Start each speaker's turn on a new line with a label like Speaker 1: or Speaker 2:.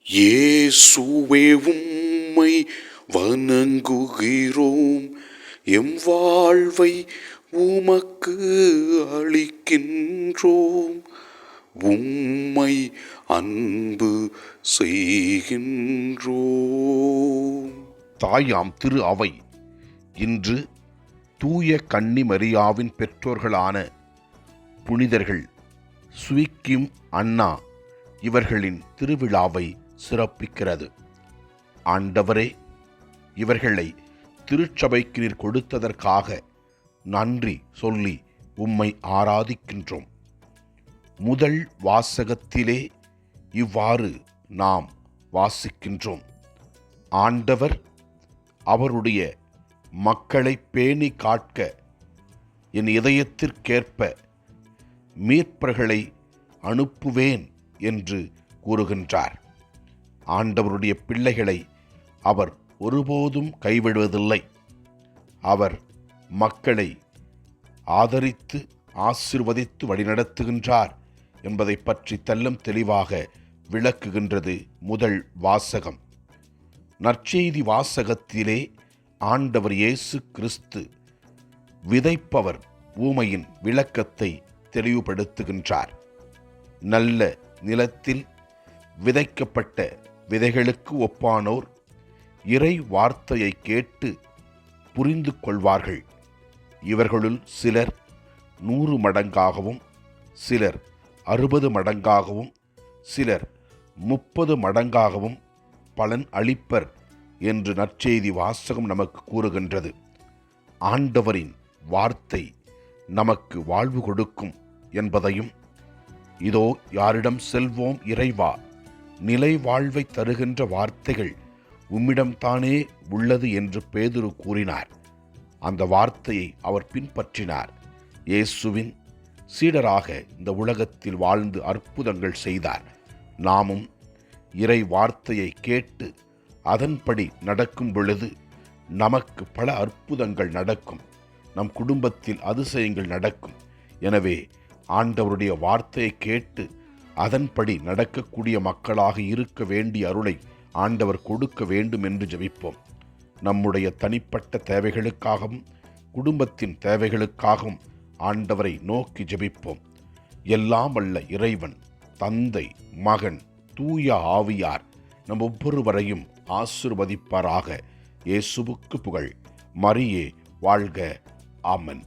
Speaker 1: இயேசுவே உம்மை வணங்குகிறோம், எம் வாழ்வை உமக்கு அளிக்கின்றோம், உம்மை அன்பு செய்கின்றோம்.
Speaker 2: தாயாம் திரு அவை இன்று தூய கன்னி மரியாவின் பெற்றோர்களான புனிதர்கள் சுவிக்கிம் அன்னா இவர்களின் திருவிழாவை சிறப்பிக்கிறது. ஆண்டவரே, இவர்களை திருச்சபைக்கு நீர் கொடுத்ததற்காக நன்றி சொல்லி உம்மை ஆராதிக்கின்றோம். முதல் வாசகத்திலே இவ்வாறு நாம் வாசிக்கின்றோம். ஆண்டவர் அவருடைய மக்களை பேணி காக்க என் இதயத்திற்கேற்ப மீட்பர்களை அனுப்புவேன் என்று கூறுகின்றார். ஆண்டவருடைய பிள்ளைகளை அவர் ஒருபோதும் கைவிடுவதில்லை. அவர் மக்களை ஆதரித்து ஆசீர்வதித்து வழிநடத்துகின்றார் என்பதை பற்றி தெல்லம் தெளிவாக விளக்குகின்றது முதல் வாசகம். நற்செய்தி வாசகத்திலே ஆண்டவர் இயேசு கிறிஸ்து விதைப்பவர் ஊமையின் விளக்கத்தை தெளிவுபடுத்துகின்றார். நல்ல நிலத்தில் விதைக்கப்பட்ட விதைகளுக்கு ஒப்பானோர் இறை வார்த்தையை கேட்டு புரிந்து கொள்வார்கள். இவர்களுள் சிலர் 100 மடங்காகவும், சிலர் 60 மடங்காகவும், சிலர் 30 மடங்காகவும் பலன் அளிப்பர் என்று நற்செய்தி வாசகம் நமக்கு கூறுகின்றது. ஆண்டவரின் வார்த்தை நமக்கு வாழ்வு கொடுக்கும் என்பதையும், இதோ யாரிடம் செல்வோம் இறைவா, நிலை வாழ்வை தருகின்ற வார்த்தைகள் உம்மிடம்தானே உள்ளது என்று பேதுரு கூறினார். அந்த வார்த்தையை அவர் பின்பற்றினார். இயேசுவின் சீடராக இந்த உலகத்தில் வாழ்ந்து அற்புதங்கள் செய்தார். நாமும் இறை வார்த்தையை கேட்டு அதன்படி நடக்கும் பொழுது நமக்கு பல அற்புதங்கள் நடக்கும். நம் குடும்பத்தில் அதிசயங்கள் நடக்கும். எனவே ஆண்டவருடைய வார்த்தையை கேட்டு அதன்படி நடக்கக்கூடிய மக்களாக இருக்க வேண்டிய அருளை ஆண்டவர் கொடுக்க வேண்டும் என்று ஜெபிப்போம். நம்முடைய தனிப்பட்ட தேவைகளுக்காகவும் குடும்பத்தின் தேவைகளுக்காகவும் ஆண்டவரை நோக்கி ஜெபிப்போம். எல்லாம் வல்ல இறைவன், தந்தை, மகன், தூய ஆவியார் நம் ஒவ்வொருவரையும் ஆசீர்வதிப்பாராக. இயேசுவுக்கு புகழ். மரியே வாழ்க. ஆமென்.